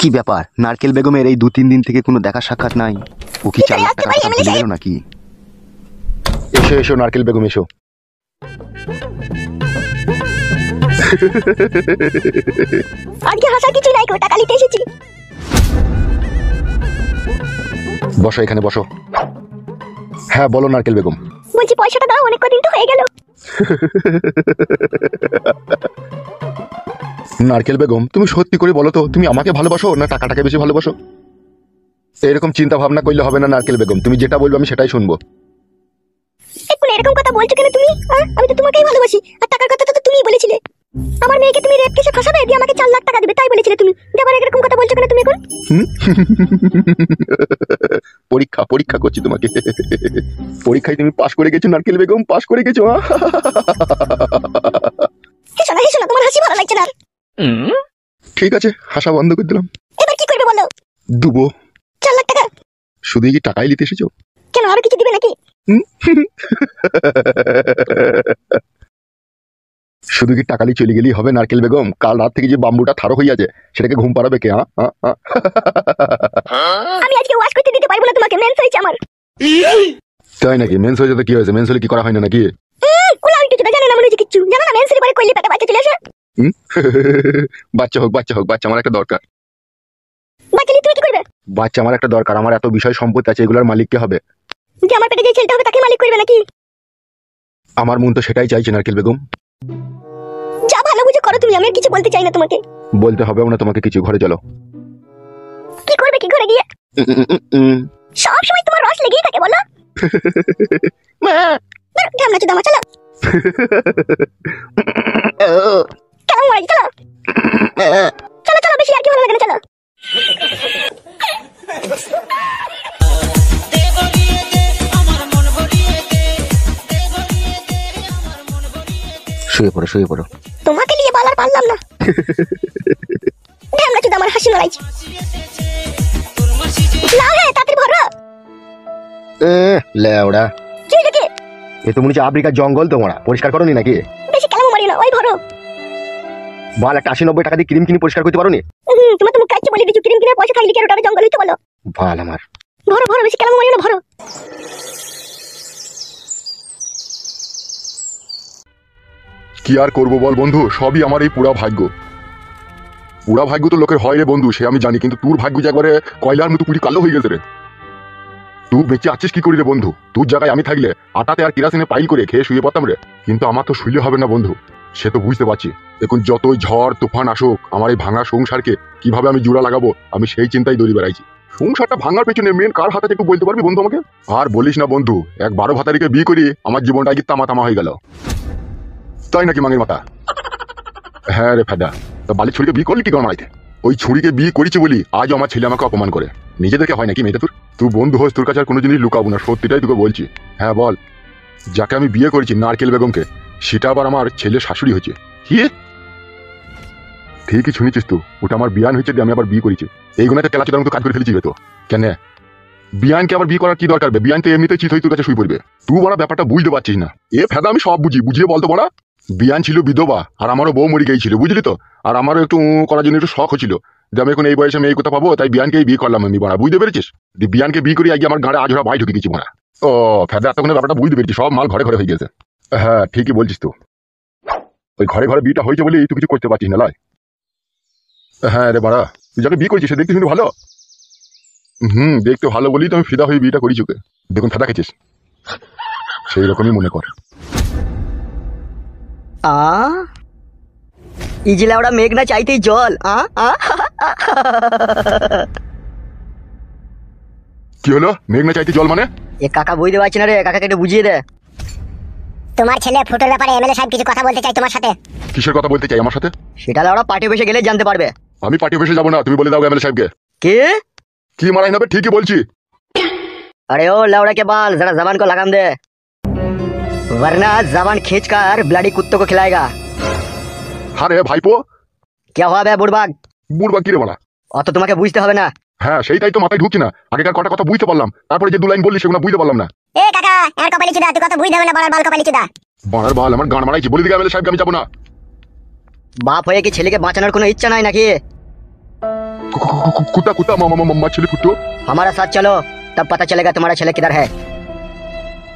কি ব্যাপার, নারকেল বেগমের এই 2-3 দিন থেকে কোনো দেখা সাক্ষাৎ নাই? ও কি 4 লাখ টাকা ভুলে গেল নাকি? এসো এসো নারকেল বেগম এসো। আজকে হাসার কিছু নাই, টাকা নিতে এসেছি। বসো এখানে বসো। হ্যাঁ বলো নারকেল বেগম। বলছি পয়সাটা দাও, অনেক কদিন তো হয়ে গেল। নারকেল বেগম তুমি সত্যি করে বলো তো, তুমি আমাকে ভালোবাসো না টাকাটাকে বেশি ভালোবাসো? এরকম চিন্তা ভাবনা করলে হবে না নারকেল বেগম, তুমি যেটা বলবে আমি সেটাই শুনবো। এখন এরকম কথা বলছো কেন তুমি? আমি তো তোমাকেই ভালোবাসি, আর টাকার কথা তো তুমিই বলেছিলে। আমার মেয়েকে তুমি রেপ কেসে ফাঁসাবে, দিয়ে আমাকে 4 লাখ টাকা দিবে তাই বলেছিলে তুমি। আবার এরকম কথা বলছো কেন তুমি এখন? পরীক্ষা পরীক্ষা করছি তোমাকে। পরীক্ষায় তুমি পাশ করে গেছো নারকেল বেগম, পাশ করে গেছো। হেসো না, তোমার হাসি ভালো লাগছে না। ঠিক আছে, হাসা বন্ধ করে দিলাম। এবার কি করবে বলো? দুবো। 4 লাখ টাকা? শুধু কি টাকাই নিতে এসেছো? কেন, আরো কিছু দিবে নাকি? শুধু কি টাকা নিয়ে চলে গেলেই হবে নারকেল বেগম? কাল রাত থেকে যে বাম্বুটা থারো হয়ে আছে সেটাকে ঘুম পাড়াবে কে? আমি আজকে ওয়াশ করতে দিতে পারবো না তোমাকে, মেন্স হয়েছে আমার। তাই নাকি? মেন্স হয়ে যেতে কি হয়েছে? মেন্স হলে কি করা হয় না নাকি? ওলা উল্টো চুদা, জানে না মনে হচ্ছে কিচ্ছু। জানো না মেন্সের পরে কইলে পেটে বাচ্চা চলে আসে? বাচ্চা হোক বাচ্চা হোক, বাচ্চা আমার একটা দরকার। বাচ্চা নিয়ে তুমি কি করবে? বাচ্চা আমার একটা দরকার, আমার এত বিষয় সম্পত্তি আছে, এগুলোর মালিক কে হবে? যে আমার পেটে যে ছেলেটা হবে তাকে মালিক করবে নাকি? আমার মন তো সেটাই চাইছে নারকেল বেগম। যা ভালো বুঝে করো তুমি, আমি আর কিছু বলতে চাই না তোমাকে। বলতে হবেও না তোমাকে কিছু, ঘরে চলো। কি করবে কি ঘরে গিয়ে? সব সময় তোমার রস লেগেই থাকে বলো। ঢামনা চুদা, চলো। কেমন মারি, চলো চলো চলো, বেশি আর কি ভালো লাগে না, চলো। শুয়ে পড়ো শুয়ে পড়ো। তোমাকে নিয়ে বলার পারলাম না। ঢামনা চুদা, আমার হাসি নড়াইছে। না হে, তাড়াতাড়ি ভরো। লেওড়া, কি লাগে? এ তো মনে হচ্ছে আফ্রিকার জঙ্গল, তোমরা পরিষ্কার করোনি নাকি? বেশি কালামো মারিও না, ওই ভরো। বাল, একটা 80-90 টাকা দিয়ে ক্রিম কিনে পরিষ্কার করতে পারোনি? তোমার তো মুখ কাচ্ছে বলে দিচ্ছি, ক্রিম কিনে পয়সা থাকলে কি আর ওটা জঙ্গল হইতে বলো? বাল আমার। ভরো ভরো, বেশি কালামো মারিও না, ভরো। কি আর করবো বল বন্ধু, সবই আমার এই পুরা ভাগ্য। পুরা ভাগ্য তো লোকের হয় রে বন্ধু, সে আমি জানি, কিন্তু তোর ভাগ্য যে একবারে কয়লার মতো পুরি কালো হয়ে গেছে রে। তুই বেঁচে আছিস কি করি রে বন্ধু? তোর জায়গায় আমি থাকলে আটাতে আর কিরাসিনে পাইল করে খেয়ে শুয়ে পড়তাম রে। কিন্তু আমার তো শুইলে হবে না বন্ধু, সে তো বুঝতে পারছি। এখন যতই ঝড় তুফান আসুক, আমার এই ভাঙা সংসারকে কিভাবে আমি জোড়া লাগাবো, আমি সেই চিন্তায় দৌড়ে বেড়াইছি। সংসারটা ভাঙার পেছনে মেন কার হাতে একটু বলতে পারবি বন্ধু আমাকে? আর বলিস না বন্ধু, এক 12 ভাতারিকে বিয়ে করি আমার জীবনটা কি তামা তামা হয়ে গেল। তাই নাকি মাঙের মাথা? হ্যাঁ রে ফেদা, তা বালির ছুরিকে বিয়ে করলি কি করে মারাইতে? ওই ছুরিকে বিয়ে করেছি বলি আজ আমার ছেলে আমাকে অপমান করে। নিজেদেরকে হয় নাকি মেয়েটা তোর? তুই বন্ধু হোস, তোর কাছে আর কোনো জিনিস লুকাবো না, সত্যিটাই তোকে বলছি। হ্যাঁ বল, যাকে আমি বিয়ে করেছি নারকেল বেগমকে, সেটা আবার আমার ছেলে শাশুড়ি হয়েছে। কি? ঠিকই শুনেছিস তুই, ওটা আমার বিয়ান হয়েছে দিয়ে আমি আবার বিয়ে করেছি। এই গুণাতে কেলাচোদার মতো কাজ করে ফেলেছি তো। কেন বিয়ানকে আবার বিয়ে করার কি দরকার? বিয়ান তো এমনিতেই চিত হয়ে তোর কাছে শুয়ে পড়বে। তুই বড় ব্যাপারটা বুঝতে পারছিস না। এ ফেদা আমি সব বুঝি, বুঝিয়ে বলতো বড়া। বিয়ান ছিল বিধবা, আর আমারও বউ মরে গিয়েছিল, বুঝলি তো। আর আমারও একটু করার জন্য একটু শখ হচ্ছিল যে আমি এখন এই বয়সে মেয়ে কোথা পাবো, তাই বিয়ানকেই বিয়ে করলাম আমি বড়া, বুঝতে পেরেছিস? বিয়ানকে বিয়ে করে আগে আমার গাঁড়ে আজরা ভাই ঢুকে গেছি বড়া। ও ফেদা, এতক্ষণে ব্যাপারটা বুঝতে পেরেছি, সব মাল ঘরে ঘরে হয়ে গেছে। হ্যাঁ ঠিকই বলছিস তো, ওই ঘরে ঘরে বিয়েটা হয়েছে বলে তুই কিছু করতে পারছিস না লাই। হ্যাঁ রে বাড়া, তুই যাকে বিয়ে করেছিস সে দেখতে শুনে ভালো। দেখতে ভালো বলেই তো আমি ফিদা হয়ে বিয়েটা করেছি ওকে। দেখুন ফেদা খেয়েছিস, সেই রকমই মনে কর। ইজিলা ওরা মেঘ না চাইতেই জল। কি হলো মেঘ না চাইতে জল মানে? এ কাকা বুঝতে পারছি না রে, কাকাকে একটু বুঝিয়ে দে। তোমার ছেলে ফুটোর ব্যাপারে এমএলএ সাহেব কিছু কথা বলতে চাই তোমার সাথে। কিসের কথা বলতে চাই আমার সাথে? সেটা ওরা পার্টি বসে গেলে জানতে পারবে। আমি পার্টি অফিসে যাবো না, তুমি বলে দাও এমএলএ সাহেবকে। কে? কি মারাই নেবে? ঠিকই বলছি। अरे ओ लौड़ा के बाल, जरा जबान को लगाम दे, वरना जबान खींचकर ब्लडी कुत्तों को खिलाएगा। হ্যাঁ রে ভাইপো। क्या हुआ बे बुड़बाग? বুড়বা কি রে বাড়া? অত তোমাকে বুঝতে হবে না। হ্যাঁ সেইটাই তো মাথায় ঢুকছি না, আগেকার কটা কথা বুঝতে পারলাম, তারপরে যে 2 লাইন বললি সেগুলো বুঝতে পারলাম না। এ কাকা, আর কপালি চুদা, তুই কথা বুঝতে হবে না, বড়ার বাল কপালি চুদা। বাড়ার বাল আমার গান মারাইছি, বলে দিকে এমএলএ সাহেবকে আমি যাবো না। বাপ হয়ে কি ছেলেকে বাঁচানোর কোনো ইচ্ছা নাই নাকি? कुत्ता कुत्ता मामा ছেলে ফুটো हमारा साथ चलो तब पता चलेगा तुम्हारा छेले किधर है।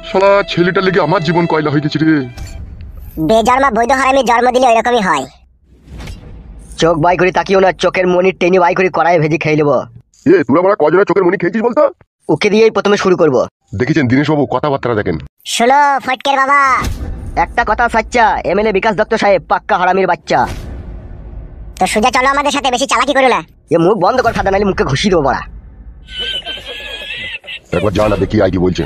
শালা ছেলেটা লেগে আমার জীবন কয়লা হয়ে গেছে রে। বেজন্মা বৈধ হারামি জন্ম দিলে ওইরকমই হয়। চোখ বাই করে তাকিও না, চোখের মনি টেনে বাই করে কড়াই ভেজে খেয়ে নেবো। এ তোরা বড় কজনের চোখের মনি খেয়েছিস বলতো? ওকে দিয়েই প্রথমে শুরু করব। দেখেছেন দীনেশ বাবু কথাবার্তা দেখেন। শোনো ফটকের বাবা, একটা কথা সাচ্চা, এমএলএ বিকাশ দত্ত সাহেব পাক্কা হারামির বাচ্চা। তো সোজা চলো আমাদের সাথে, বেশি চালাকি করো না। এ মুখ বন্ধ কর ফাদা, নাহলে মুখে ঘুষি দেবো বড়া। একবার জানা দেখি আগে বলছে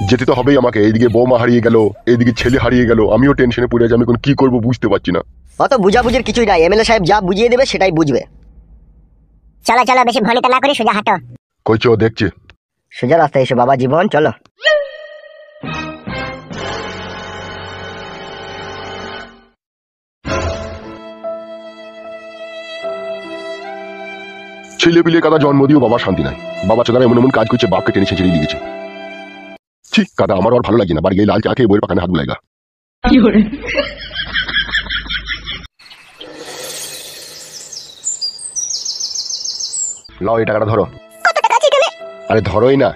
যেতে তো হবেই আমাকে। এইদিকে বৌমা হারিয়ে গেল, এইদিকে ছেলে হারিয়ে গেল, আমিও টেনশনে পড়ে আছি। আমি এখন কি করবো বুঝতে পারছি না। অত বুঝাবুঝির কিছুই নাই, এমএলএ সাহেব যা বুঝিয়ে দেবে সেটাই বুঝবে। চলো চলো, বেশি ভনিতা না করি, সোজা হাঁটো। কইছো দেখছি। সোজা রাস্তায় এসো বাবা জীবন, চলো। ছেলে পিলে কাদা জন্ম দিয়েও বাবা শান্তি নাই। বাবা চোদারা এমন এমন কাজ করছে, বাপকে টেনে ছেঁচড়ে দিয়েছে। ঠিক কাদা আমার আর ভালো লাগে না। বাড়ি গিয়ে লাল চা খেয়ে বইয়ের পাখানে হাত বুলাইগা। লাও এই টাকাটা ধরো। কত টাকা আছে এখানে? আরে ধরোই না।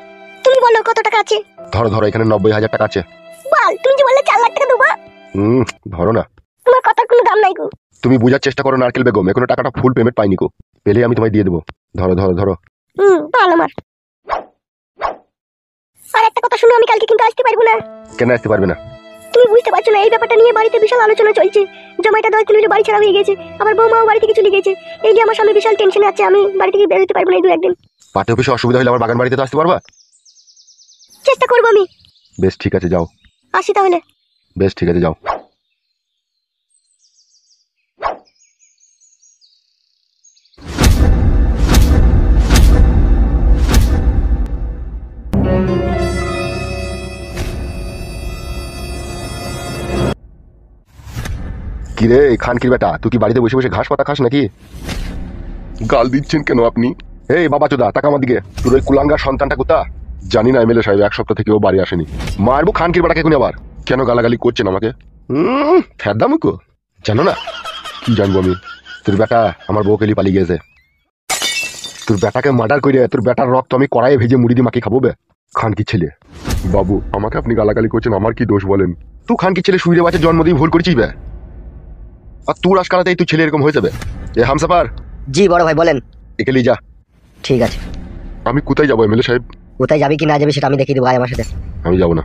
তুমি বলো কত টাকা আছে। ধরো ধরো, এখানে 90,000 টাকা আছে। বল, তুমি যে বললে 4 লাখ টাকা দেবো। ধরো না। তোমার কথার কোনো দাম নাই গো। তুমি বোঝার চেষ্টা করো নারকেল বেগম, এখনো টাকাটা ফুল পেমেন্ট পাইনি গো। পেলে আমি তোমায় দিয়ে দেবো। ধরো ধরো ধরো। ভালো আমার। আর একটা কথা শুনো, আমি কালকে কিন্তু আসতে পারবো না। কেন আসতে পারবে না? তুমি বুঝতে পারছো না, এই ব্যাপারটা নিয়ে বাড়িতে বিশাল আলোচনা চলছে। জমাইটা 10 দিন হলো বাড়ি ছাড়া হয়ে গেছে, আবার বৌমাও বাড়ি থেকে চলে গেছে। এই যে আমার স্বামী বিশাল টেনশনে আছে, আমি বাড়ি থেকে বের হতে পারবো না এই 2-1 দিন। পার্টি অফিসে অসুবিধা হলে আমার বাগান বাড়িতে তো আসতে পারবা? চেষ্টা করবো আমি। বেশ ঠিক আছে যাও। আসি তাহলে। বেশ ঠিক আছে যাও। কিরে খানকির বেটা, তুই কি বাড়িতে বসে বসে ঘাস পাতা খাস নাকি? গাল দিচ্ছেন কেন আপনি? এই বাবা চোদা টাকা আমার দিকে। তোর ওই কুলাঙ্গার সন্তানটা কোথা? জানি না এমএলএ সাহেব, 1 সপ্তাহ থেকে ও বাড়ি আসেনি। মারবো খানকির বেটাকে এখন আবার। কেন গালাগালি করছেন আমাকে? ফেদামুকো জানো না? কি জানবো আমি? তোর বেটা আমার বউকে নিয়ে পালিয়ে গেছে। তোর বেটাকে মার্ডার করে তোর বেটার রক্ত আমি কড়াইয়ে ভেজে মুড়ি দিয়ে মাকে খাবো বে। খানকি ছেলে। বাবু আমাকে আপনি গালাগালি করছেন, আমার কি দোষ বলেন? তুই খানকি ছেলে শুইরে বাচ্চা জন্ম দিয়ে ভুল করেছিস বে। আর তুই রাজকালাতেই তুই ছেলে এরকম হয়ে যাবে। এ হামসাফার। জি বড় ভাই বলেন। একে নিয়ে যা। ঠিক আছে। আমি কোথায় যাবো এমএলএ সাহেব? কোথায় যাবি কি না যাবি সেটা আমি দেখিয়ে দেবো, ভাই আমার সাথে। আমি যাবো না।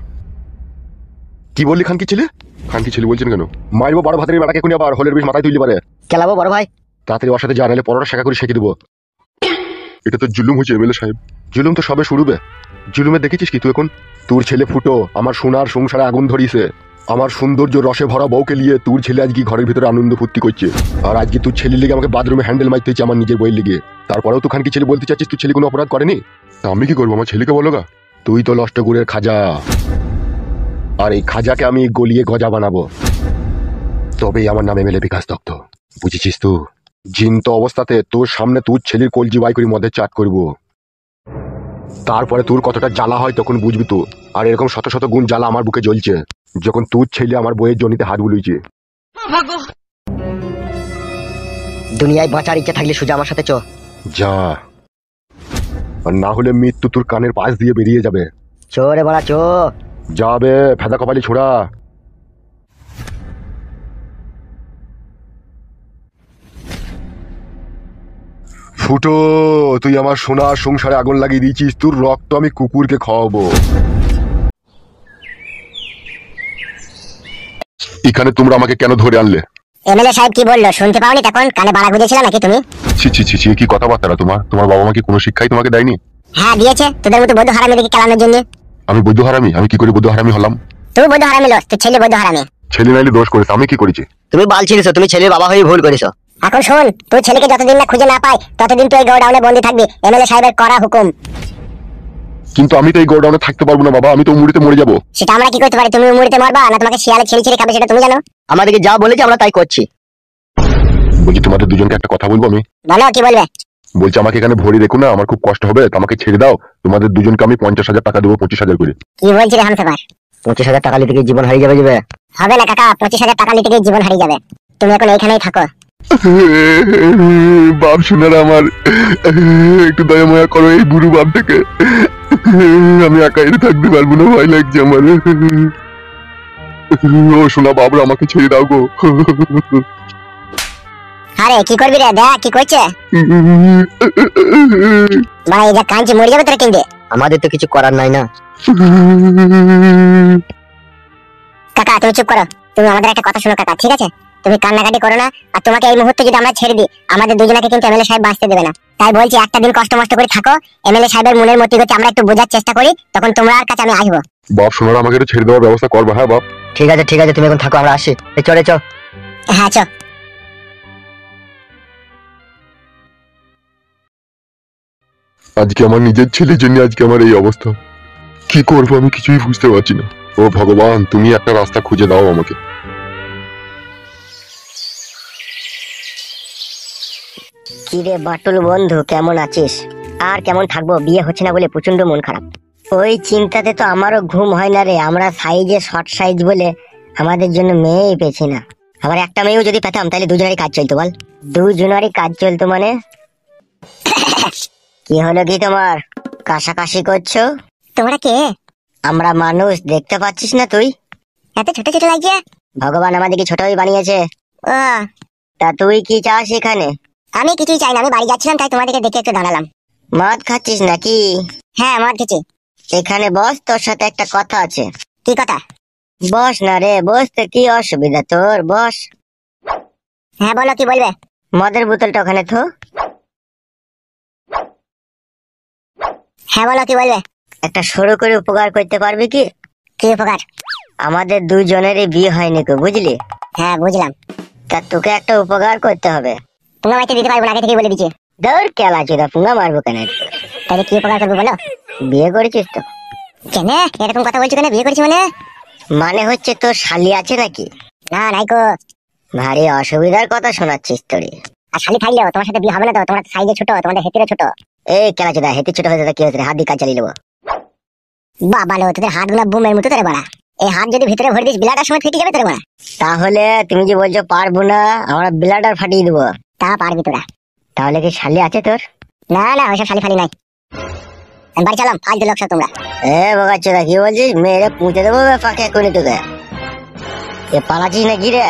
কি বললি খানকি ছেলে? খানকি ছেলে বলছেন কেন? মারবো বড় ভাতের বেটাকে কোনি আবার হলের বেশ মাথায় তুলতে পারে। খেলাবো বড় ভাই। তাড়াতাড়ি ওর সাথে যা, নাহলে পরোটা শেখা করে শেখে দেবো। এটা তো জুলুম হচ্ছে এমএলএ সাহেব। জুলুম তো সবে শুরু বে। জুলুমে দেখেছিস কি তুই এখন? তোর ছেলে ফুটো আমার সোনার সংসারে আগুন ধরিয়েছে। আমার সৌন্দর্য রসে ভরা বউকে নিয়ে তোর ছেলে আজকে ঘরের ভিতরে আনন্দ ফুর্তি করছে। আর আজকে তুই ছেলে লিগে আমাকে বাথরুমে হ্যান্ডেল মারতে হচ্ছে আমার নিজের বইয়ের লিগে। তারপরেও তুই খানকি ছেলে বলতে চাচ্ছিস তুই ছেলে কোনো অপরাধ করেনি? তা আমি কি করবো? আমার ছেলেকে বলো গা। তুই তো লষ্ট গুড়ের খাজা, আর এই খাজাকে আমি গলিয়ে গজা বানাবো, তবেই আমার নাম এমএলএ বিকাশ দত্ত। বুঝেছিস তুই? জিন্ত অবস্থাতে তোর সামনে তোর ছেলের কলজি বাই করে মদের চাট করবো। তারপরে তোর কতটা জ্বালা হয় তখন বুঝবি তুই। আর এরকম শত শত গুণ জ্বালা আমার বুকে জ্বলছে যখন তোর ছেলে আমার বইয়ের জনিতে হাত বুলিয়েছে। দুনিয়ায় বাঁচার ইচ্ছা থাকলে সোজা আমার সাথে চ। যা, আর না হলে মৃত্যু তোর কানের পাশ দিয়ে বেরিয়ে যাবে। চো রে বড়া চো। যাবে ফেদা কপালি ছোড়া। ফুটো তুই আমার সোনার সংসারে আগুন লাগিয়ে দিয়েছিস, তোর রক্ত আমি কুকুরকে খাওয়াবো। এখানে তোমরা আমাকে কেন ধরে আনলে? এমএলএ সাহেব কি বললো শুনতে পাওনি তখন? কানে বাড়া গুঁজেছিল নাকি তুমি? ছি ছি ছি ছি, কি কথাবার্তা তোমার বাবা মাকে কোনো শিক্ষাই তোমাকে দেয়নি? হ্যাঁ দিয়েছে, তোদের মতো বৈধ হারামি দিকে চালানোর জন্য। আমি বৈধ হারামি? আমি কি করে বৈধ হারামি হলাম? তুই বৈধ হারামি লস, তোর ছেলে বৈধ হারামি। ছেলে নাইলে দোষ করেছে, আমি কি করেছি? তুমি বাল ছিড়েছো, তুমি ছেলের বাবা হয়ে ভুল করেছো। এখন শোন, তুই ছেলেকে যতদিন না খুঁজে না পাই ততদিন তুই গোডাউনে বন্দি থাকবি। এমএলএ সাহেবের কড়া হুকুম। কিন্তু আমি তো এই গোডাউনে থাকতে পারবো না বাবা, আমি তো মুড়িতে মরে যাবো। সেটা আমরা কি করতে পারি? তুমি মুড়িতে মরবা না তোমাকে শিয়ালে ছেড়ে ছেড়ে খাবে সেটা তুমি জানো? আমাদেরকে যা বলেছে আমরা তাই করছি। বলছি তোমাদের দুজনকে একটা কথা বলবো আমি। বলো কি বলবে? বলছি আমাকে এখানে ভরি রেখো না, আমার খুব কষ্ট হবে, তো আমাকে ছেড়ে দাও। তোমাদের দুজনকে আমি 50,000 টাকা দেবো, 25,000 করে। কি বলছি রে হামসাফার? 25,000 টাকা নিতে গিয়ে জীবন হারিয়ে যাবে। হবে না কাকা, 25,000 টাকা নিতে গিয়ে জীবন হারিয়ে যাবে। তুমি এখন এইখানেই থাকো। বাপ শোনার আমার, একটু দয়া ময়া করো এই বুড়ো বাপটাকে। আমি একাই থাকতে পারবো না, ভয় লাগছে আমার। ও শোনা বাবরা, আমাকে ছেড়ে দাও গো। আরে কি করবি রে, দেখ কি করছে ভাই, যা কাঁদছে মরে যাবে তোরা কিনবে। আমাদের তো কিছু করার নাই না। কাকা তুমি চুপ করো, তুমি আমাদের একটা কথা শোনো কাকা, ঠিক আছে? তুমি কান্নাকাটি করো না, আর তোমাকে এই মুহূর্তে যদি আমরা ছেড়ে দিই, আমাদের দুজনকে কিন্তু এমএলএ সাহেব বাঁচতে দেবে না। তাই বলছি একটা দিন কষ্ট মষ্ট করে থাকো, এমএলএ সাহেবের মনের মতি হচ্ছে আমরা একটু বোঝার চেষ্টা করি, তখন তোমার কাছে আমি আসবো। বাপ শোনার আমাকে একটু ছেড়ে দেওয়ার ব্যবস্থা করবা। হ্যাঁ বাপ। ঠিক আছে ঠিক আছে, তুমি এখন থাকো, আমরা আসি। এই চলে চো। হ্যাঁ চো। আজকে আমার নিজের ছেলের জন্য আজকে আমার এই অবস্থা। কি করবো আমি কিছুই বুঝতে পারছি না। ও ভগবান, তুমি একটা রাস্তা খুঁজে দাও আমাকে। কি রে বাটুল বন্ধু, কেমন আছিস? আর কেমন থাকবো, বিয়ে হচ্ছে না বলে প্রচন্ড মন খারাপ। ওই চিন্তাতে তো আমারও ঘুম হয় না রে। আমরা সাইজে শর্ট সাইজ বলে আমাদের জন্য মেয়েই পেছি না। আমার একটা মেয়েও যদি পেতাম তাহলে দুজনেরই কাজ চলতো। বল, দুজনেরই কাজ চলতো মানে? কি হলো কি তোমার, কাশাকাশি করছো? তোমরা কে? আমরা মানুষ, দেখতে পাচ্ছিস না তুই? এত ছোট ছোট লাগছে। ভগবান আমাদেরকে ছোটই বানিয়েছে। ও, তা তুই কি চাস এখানে? আমি কিছুই চাই না, আমি বাড়ি যাচ্ছিলাম তাই তোমাদেরকে দেখে একটু দাঁড়ালাম। মদ খাচ্ছিস নাকি? হ্যাঁ মদ খেছি। এখানে বস, তোর সাথে একটা কথা আছে। কি কথা? বস না রে, বসতে কি অসুবিধা তোর, বস। হ্যাঁ বলো, কি বলবে? মদের বোতলটা ওখানে থো। হ্যাঁ বলো, কি বলবে? একটা সরু করে উপকার করতে পারবি কি? কি উপকার? আমাদের দুজনেরই বিয়ে হয়নি গো, বুঝলি? হ্যাঁ বুঝলাম। তা তোকে একটা উপকার করতে হবে। পুঙ্গা মাইতে দিতে পারবো না, আগে থেকে বলে দিচ্ছি। দৌড় কেলা চোদা, পুঙ্গা মারবো কেন? তাহলে কি উপকার করবো বলো? বিয়ে করেছিস তো? কেন এরকম কথা বলছো কেন? বিয়ে করেছি মানে? মানে হচ্ছে তোর শালি আছে নাকি? না নাই গো। ভারী অসুবিধার কথা শোনাচ্ছিস তোরে। আর শালি থাকলেও তোমার সাথে বিয়ে হবে না তো, তোমরা সাইজে ছোট, তোমাদের হেতিরে ছোট। এই কেলা চোদা, হেতি ছোট হয়েছে কি হয়েছে? হাত দিয়ে কাজ চালিয়ে নেবো। বাবা লো, তোদের হাত গুলা বুমের মতো তোরে বাড়া। এই হাত যদি ভিতরে ভরে দিস বিলাটার সময় ফেটে যাবে তোরে বাড়া। তাহলে তুমি যে বলছো পারবো না, আমরা বিলাটার ফাটিয়ে দেবো। তা পারবি তোরা? তাহলে কি শালি আছে তোর? না না, ওইসব শালি ফালি নাই। বাড়ি চালাম, ফালতু লোক সব তোমরা। বোকাচ্ছোদা, কি বলছিস? মেরে পুঁতে দেবো ফাঁকে কোনি তোকে। এ পালাচ্ছিস নাকি রে?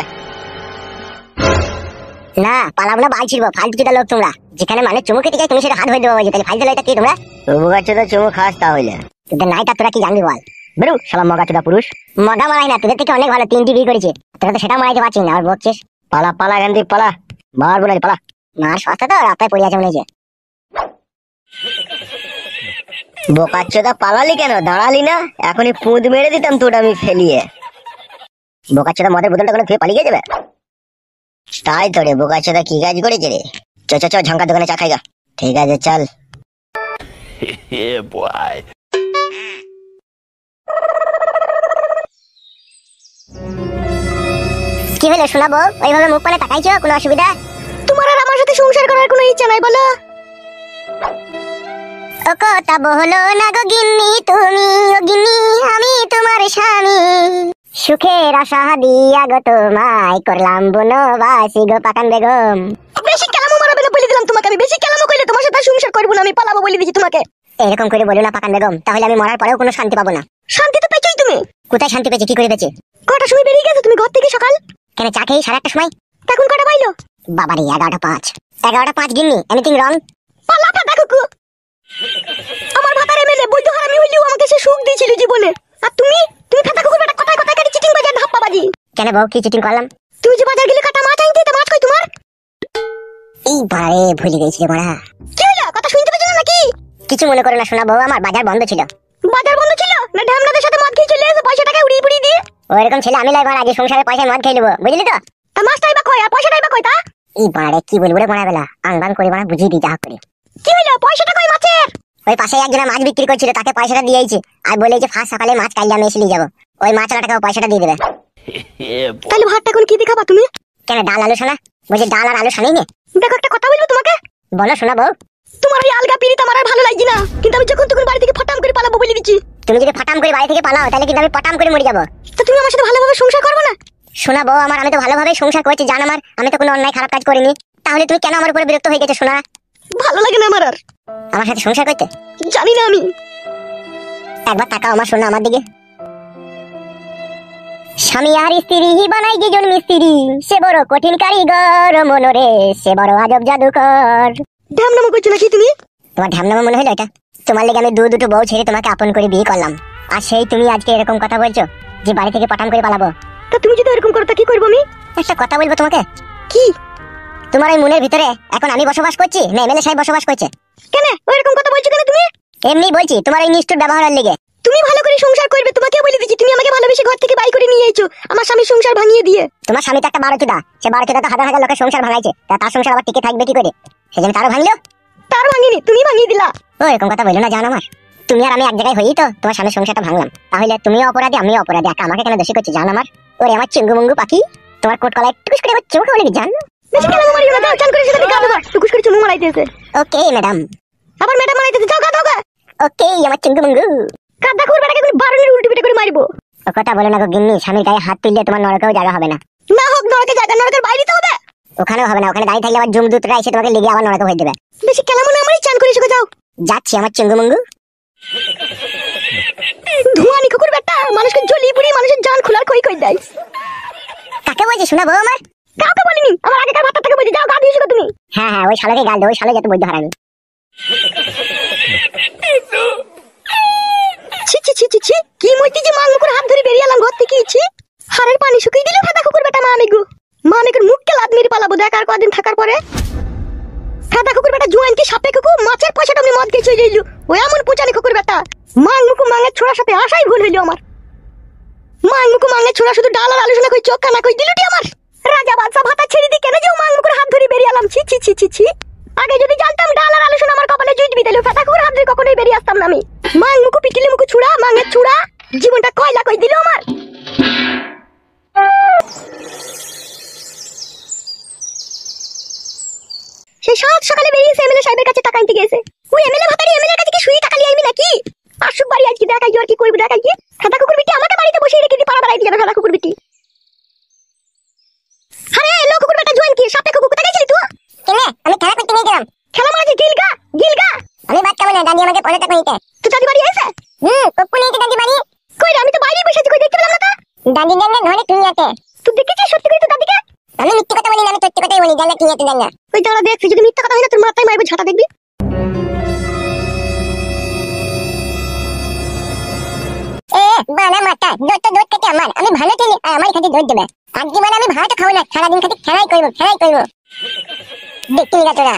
না পালাবো না, বাল ছিড়বো। ফালতু চোদা লোক তোমরা। যেখানে মানে চুমু খেতে চাই তুমি সেটা হাত হয়ে দেবো। তাহলে ফালতু লোকটা কি তোমরা? বোকাচ্ছোদা চুমু খাস তাহলে? তোদের নাই তা তোরা কি জানবি বল? বেরু শালা মগাচোদা পুরুষ। মগা মারাই না, তোদের থেকে অনেক ভালো, 3টি বিয়ে করেছে। তোরা তো সেটা মারাইতে পারছিস না, আর বকছিস। পালা পালা এখান থেকে পালা, মারবো না পালা। মার সস্তা তো, রাস্তায় পড়ে আছে মনে হচ্ছে। বোকাচ্ছোদা পালালি কেন? দাঁড়ালি না? এখনই পুঁদ মেরে দিতাম তোটা আমি ফেলিয়ে। বোকাচ্ছোদা মদের বোতলটা কোনো খেয়ে পালিয়ে যাবে? তাই তো রে, বোকাচ্ছোদা কি কাজ করেছে রে? চ চ চ, ঝঙ্কার দোকানে চা খাইগা। ঠিক আছে চল। কি হলো শোনাবো? ওইভাবে মুখ পানে তাকাইছো, কোনো অসুবিধা? তোমার আর আমার সাথে সংসার করার কোনো ইচ্ছা নাই বলো? ও কথা বলো না গো গিন্নি, তুমি ও গিন্নি, আমি তোমার স্বামী। সুখের আশা দিয়া গো তোমায় করলাম বনবাসী গো পাকান বেগম। বেশি কেলামো মারাবে না বলে দিলাম তোমাকে আমি। বেশি কেলামো কইলে তোমার সাথে সংসার করব না, আমি পালাবো বলে দিছি তোমাকে। এরকম করে বলো না পাকান বেগম, তাহলে আমি মরার পরেও কোনো শান্তি পাবো না। শান্তি তো পেয়েছই তুমি। কোথায় শান্তি পেয়েছি? কি করে পেয়েছি? কটার সময় বেরিয়ে গেছো তুমি ঘর থেকে সকাল? কেন চা খেয়ে 8:30টার সময়? তখন কটা বাইলো? বাবারে 11:05। 11:05 গিন্নি, এনিথিং রং? পালাটা দেখো কো। আমার ভাতার এমএলএ বৈধ হারামি হইলেও আমাকে সে সুখ দিয়েছিল জীবনে। আর তুমি ফাটা কুকুর বেটা কথায় কথায় কাটি চিটিং বাজার ধাপ্পা বাজি। কেন বউ, কি চিটিং করলাম? তুই যে বাজার গেলে কাটা মাছ আনতে, তা মাছ কই তোমার? এই বারে ভুলে গেছি রে বড়া। কি হলো, কথা শুনতে পেছ না নাকি? কিছু মনে করো না শোনা বউ, আমার বাজার বন্ধ ছিল। বাজার বন্ধ ছিল না? ঢামনাদের সাথে মদ খেয়ে চলে এসে পয়সা টাকা উড়িয়ে পুড়িয়ে দিয়ে। ওইরকম ছেলে আমি লাগবার আগে সংসারে পয়সা মদ খেয়ে নেবো, বুঝলি তো? তা মাছটাই বা কই আর পয়সাটাই বা কই? তা এই বারে কি বলবো রে বড়া বেলা, আংবাং করে বড়া বুঝিয়ে দি যা করে। কি হলো, পয়সাটা কই মাছের? ওই পাশে একজন মাছ বিক্রি করছিল, তাকে পয়সাটা দিয়েছি আর বলেছে ফার্স্ট সকালে মাছ কাইলে আমি এসে নিয়ে যাবো। ওই মাছটাকে পয়সাটা দিয়ে দেবে। তাহলে ভাতটা কোন কি দেখাবা তুমি? কেন ডাল আলু শোনা? বলছি ডাল আর আলু শোনাই নে। দেখো একটা কথা বলবো তোমাকে। বলো শোনা বউ। তোমার ওই আলগা পিড়িত আমার আর ভালো লাগছে না, কিন্তু আমি যখন তখন বাড়ি থেকে ফটাম করে পালাবো বলে দিচ্ছি। তুমি যদি ফটাম করে বাড়ি থেকে পালাও তাহলে কিন্তু আমি পটাম করে মরে যাবো। তো তুমি আমার সাথে ভালোভাবে সংসার করবে না? শোনা বউ আমার, আমি তো ভালোভাবে সংসার করছি জান আমার, আমি তো কোনো অন্যায় খারাপ কাজ করিনি। তাহলে তুমি কেন আমার উপরে বিরক্ত হয়ে গেছো শোনা? ভালো লাগে না আমার আর। আমার সাথে সংসার করতে? জানি না আমি। একবার তাকাও আমার শোনা আমার দিকে। স্বামী আর স্ত্রী বানাই দুজন মিস্ত্রি, সে বড় কঠিন কারিগর মনোরে, সে বড় আজব জাদুকর। ঢ্যামনামো করছো নাকি তুমি? তোমার ঢ্যামনামা মনে হলো এটা? তোমার লেগে আমি দুটো বউ ছেড়ে তোমাকে আপন করে বিয়ে করলাম, আর সেই তুমি আজকে এরকম কথা বলছো যে বাড়ি থেকে পাঠান করে পালাবো। তা তুমি যদি এরকম করো তা কি করবো আমি? একটা কথা বলবো তোমাকে। কি? তোমার ওই মনের ভিতরে এখন আমি বসবাস করছি না এমএলএ সাহেব বসবাস করছে? কেন ওইরকম কথা বলছো কেন তুমি? এমনি বলছি, তোমার ওই নিষ্ঠুর ব্যবহারের লেগে। তুমি ভালো করে সংসার করবে, তোমাকে বলে দিচ্ছি। তুমি আমাকে ভালোবেসে ঘর থেকে বাই করে নিয়ে আইছো আমার স্বামীর সংসার ভাঙিয়ে দিয়ে। তোমার স্বামী তো একটা বারোচুদা, সে বারোচুদা তো হাজার হাজার লোকের সংসার ভাঙাইছে, তা তার সংসার আবার টিকে থাকবে কি করে? সেজন্য তারও ভাঙলো। তার ভাঙিনি, তুমি ভাঙিয়ে দিলা। ও এরকম কথা বললো না জান আমার। তুমি আর আমি এক জায়গায় হই তো তোমার স্বামীর সংসারটা ভাঙলাম, তাহলে তুমিও অপরাধী আমিও অপরাধী, একা আমাকে কেন দোষী করছি জান আমার? ওরে আমার চিঙ্গু মুঙ্গু পাখি, তোমার কোট কলায় টুকুস করে আমার চোখ বলে জান। বেশি কেন মারিও না, দাও চান করে সেটা গা দেবা। টুকুস করে চুমু মারাইতেছে। Okay madam. আবার ম্যাডাম মারাইতেছে, যাও গা দাও গা। ওকে আমার চিঙ্গু মুঙ্গু। কাদা খুর বেটাকে তুমি বারণের উল্টো পিঠে করে মারবো। ও কথা বলো না গো গিন্নি, স্বামীর গায়ে হাত তুললে তোমার নরকেও জায়গা হবে না। না হোক নরকে জায়গা, নরকের বাইরে তো হবে। ওখানেও হবে না, ওখানে দাঁড়িয়ে থাকলে আবার জমদূতরা এসে তোমাকে লেগে আবার নরকে হয়ে দেবে। বেশি কেলাম না, আমারই চান করে এসে যাও। যাচ্ছি আমার চিঙ্গু মুঙ্গু। ধোঁয়ানি কুকুর বেটা, মানুষকে জ্বলিয়ে পুড়িয়ে মানুষের জান খোলার কই কই দেয়। কাকে বলছি শোনা বউ আমার? কাউকে বলিনি, আমার আগেকার ভাতা থেকে বলছি, যাও গা দিয়ে এসো তুমি। হ্যাঁ হ্যাঁ, ওই শালাকে গাল দে, ওই শালা যত বৈধ হারামি। ছি ছি ছি ছি ছি, কি মইতি যে মাং মুকুর হাত ধরে বেরিয়ে এলাম ঘর থেকে। ছি, হাড়ের পানি শুকিয়ে দিল ফাদা কুকুর বেটা। মা আমিগু মা আমিগুর মুখকে লাদ মেরে পালাবো দেখ আর কদিন থাকার পরে। ফাদা কুকুর বেটা জোয়ান কি সাপে কুকুর, মাছের পয়সাটা আমি মদ খেয়ে চলে যাইলু। ওই এমন পুচানি কুকুর বেটা। মাং মুকু মাঙের ছোড়ার সাথে আসাই ভুল হইলো আমার। মাং মুকু মাঙের ছোড়া শুধু ডাল আর আলোচনা কই চোখ কানা কই দিলুটি আমার। রাজা বাদশা ভাতা ছেড়ে দি কেন যে মাং মুকুর হাত ধরে বেরিয়ে এলাম। ছি ছি ছি ছি ছি, আগে যদি জানতাম ডাল আর আলোচনা আমার কপালে জুট বিদাইলো, ফাদা কুকুর হাত ধরে কখনোই বেরিয়ে আসতাম না আমি। মাং মুকু পিটিলে মুকু ছুড়া, মাঙের ছুড়া জীবনটা কয়লা কই দিল আমার। সেই সাত সকালে বেরিয়েছে এমএলএ সাহেবের কাছে টাকা আনতে গেছে। ওই এমএলএ ভাতারি এমএলএ কাছে কি শুই টাকা নিয়ে আইবি নাকি? আসুক বাড়ি আজকে দেখাই আর কি করবি দেখাই। খাতা কুকুর বিটি আমাকে বাড়িতে বসে রেখে দি, পাড়া বাড়াইতে যাবে খাতা কুকুর বিটি। আরে লো কুকুর বেটা জোয়ান কি সাপে কুকুর কোথায় গেছিলি তুই? কেনে আমি খেলা করতে নিয়ে গেলাম। খেলা মাঝে গিলগা গিলগা। আমি বাদ কেমন দাদি আমাকে 15 টাকা নিতে। তুই দাদি বাড়ি এসে? কপ্পু নিতে দাদি বাড়ি। কই রে, আমি তো বাইরে বসে আছি, কই দেখতে পেলাম না তো। দাদি জানলে নয় তুই আতে। তুই দেখেছিস সত্যি করে তুই দাদিকে? আমি মিথ্যে কথা বলি না, আমি সত্যি কথাই বলি, জানলে তুই আতে জানলা। ওই দাঁড়া দেখছি, যদি মিথ্যা কথা হয় না তোর মাথায় মারবো ঝাঁটা দেখবি। এ বানা মাথা দত দত কেটে আমার, আমি ভালো ছেলে আর আমার খাতে দত দেবে। আজকে মানে আমি ভাত খাবো না, সারাদিন খাতে খেলাই করবো দেখতে লিগা তোরা।